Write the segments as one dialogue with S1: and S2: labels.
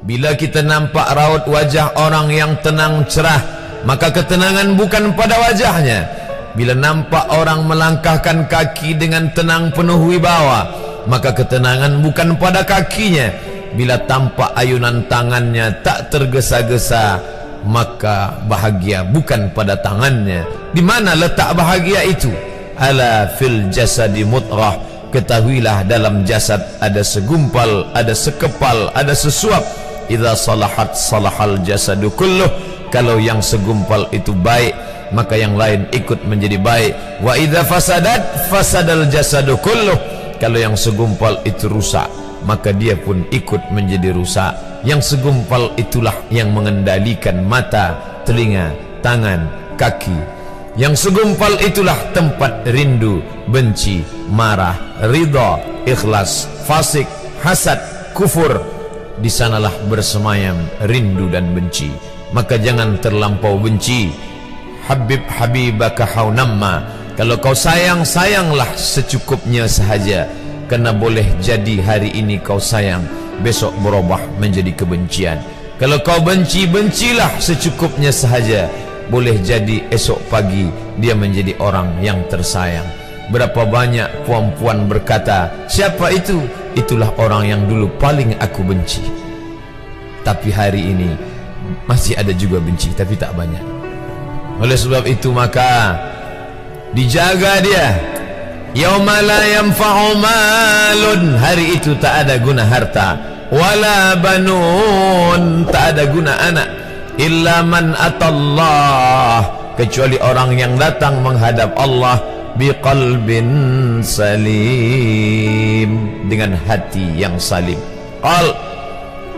S1: Bila kita nampak raut wajah orang yang tenang cerah, maka ketenangan bukan pada wajahnya. Bila nampak orang melangkahkan kaki dengan tenang penuh wibawa, maka ketenangan bukan pada kakinya. Bila tampak ayunan tangannya tak tergesa-gesa, maka bahagia bukan pada tangannya. Di mana letak bahagia itu? Ala fil jasadi mutrah. Ketahuilah dalam jasad ada segumpal, ada sekepal, ada sesuap. Idza salahat salahal jasadu kulluh. Kalau yang segumpal itu baik, maka yang lain ikut menjadi baik. Wa idza fasadat fasadal jasadu kulluh. Kalau yang segumpal itu rusak, maka dia pun ikut menjadi rusak. Yang segumpal itulah yang mengendalikan mata, telinga, tangan, kaki. Yang segumpal itulah tempat rindu, benci, marah, ridha, ikhlas, fasik, hasad, kufur. Di sanalah bersemayam rindu dan benci. Maka jangan terlampau benci. Habib habibaka haunamma. Kalau kau sayang, sayanglah secukupnya sahaja. Karena boleh jadi hari ini kau sayang, besok berubah menjadi kebencian. Kalau kau benci, bencilah secukupnya sahaja. Boleh jadi esok pagi dia menjadi orang yang tersayang. Berapa banyak puan-puan berkata, siapa itu? Itulah orang yang dulu paling aku benci. Tapi hari ini masih ada juga benci, tapi tak banyak. Oleh sebab itu maka dijaga dia. Yauma la yanfa'u malun. Hari itu tak ada guna harta, wala banun, tak ada guna anak, illa man atallah, kecuali orang yang datang menghadap Allah biqalbin salim, dengan hati yang salim.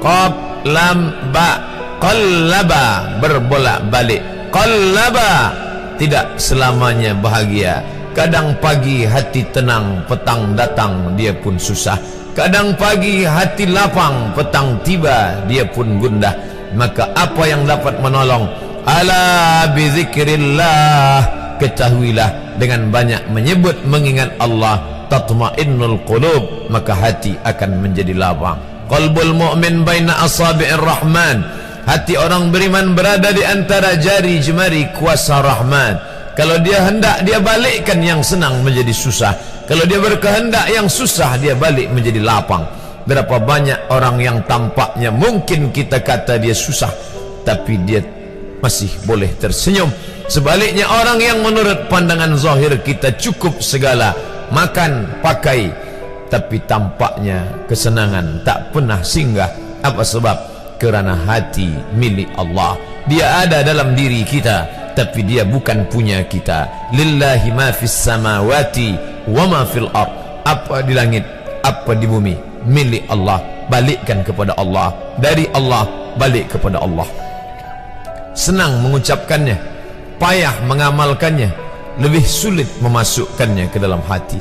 S1: Qab lam ba, qallaba, berbolak-balik. Qallaba, tidak selamanya bahagia. Kadang pagi hati tenang, petang datang dia pun susah. Kadang pagi hati lapang, petang tiba dia pun gundah. Maka apa yang dapat menolong? Ala bizikrillah, ketahuilah dengan banyak menyebut mengingat Allah, tatma'innul qulub, maka hati akan menjadi lapang. Qalbul mu'min baina asabi'ir rahman, hati orang beriman berada di antara jari jemari kuasa Rahman. Kalau dia hendak, dia balikkan yang senang menjadi susah. Kalau dia berkehendak yang susah, dia balik menjadi lapang. Berapa banyak orang yang tampaknya mungkin kita kata dia susah, tapi dia masih boleh tersenyum. Sebaliknya orang yang menurut pandangan zahir kita cukup segala, makan, pakai, tapi tampaknya kesenangan tak pernah singgah. Apa sebab? Kerana hati milik Allah. Dia ada dalam diri kita, tapi dia bukan punya kita. Lillahi ma fis samawati wa ma fil ard. Apa di langit, apa di bumi, milik Allah. Balikkan kepada Allah, dari Allah balik kepada Allah. Senang mengucapkannya, payah mengamalkannya, lebih sulit memasukkannya ke dalam hati.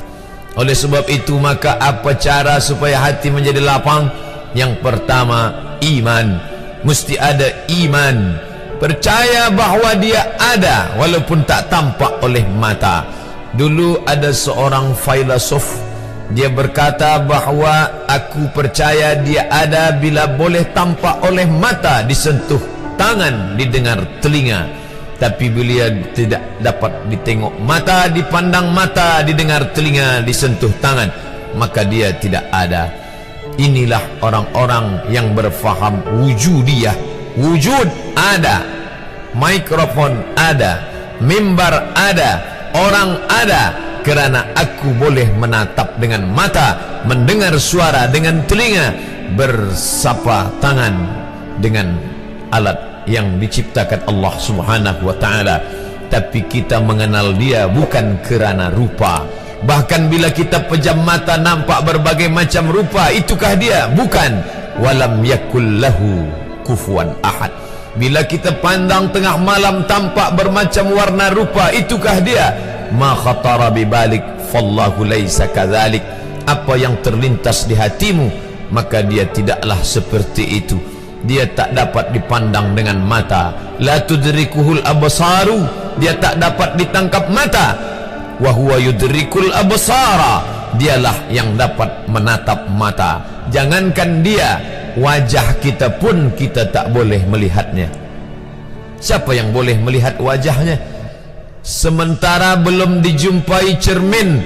S1: Oleh sebab itu maka apa cara supaya hati menjadi lapang? Yang pertama, iman. Mesti ada iman, percaya bahawa dia ada walaupun tak tampak oleh mata. Dulu ada seorang filosof, dia berkata bahawa aku percaya dia ada bila boleh tampak oleh mata, disentuh tangan, didengar telinga. Tapi bila tidak dapat ditengok mata, dipandang mata, didengar telinga, disentuh tangan, maka dia tidak ada. Inilah orang-orang yang berfaham wujudiyah. Wujud ada, mikrofon ada, mimbar ada, orang ada, kerana aku boleh menatap dengan mata, mendengar suara dengan telinga, bersapa tangan dengan alat yang diciptakan Allah Subhanahu wa ta'ala. Tapi kita mengenal dia bukan kerana rupa. Bahkan bila kita pejam mata nampak berbagai macam rupa, itukah dia? Bukan. Walam yakul lahu kufuwan ahad. Bila kita pandang tengah malam tampak bermacam warna rupa, itukah dia? Ma khatara bibalik fallahu laisa kadzalik. Apa yang terlintas di hatimu, maka dia tidaklah seperti itu. Dia tak dapat dipandang dengan mata. La tudrikuhul absaru, dia tak dapat ditangkap mata. Wa huwa yudrikul absara, dialah yang dapat menatap mata. Jangankan dia, wajah kita pun kita tak boleh melihatnya. Siapa yang boleh melihat wajahnya? Sementara belum dijumpai cermin,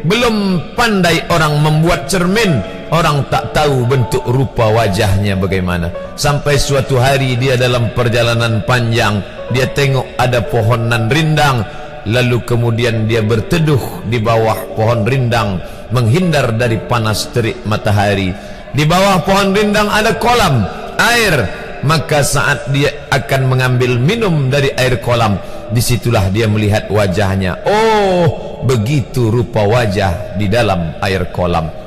S1: belum pandai orang membuat cermin, orang tak tahu bentuk rupa wajahnya bagaimana. Sampai suatu hari dia dalam perjalanan panjang, dia tengok ada pohonan rindang, lalu kemudian dia berteduh di bawah pohon rindang, menghindar dari panas terik matahari. Di bawah pohon rindang ada kolam air, maka saat dia akan mengambil minum dari air kolam, disitulah dia melihat wajahnya. Oh, begitu rupa wajah di dalam air kolam.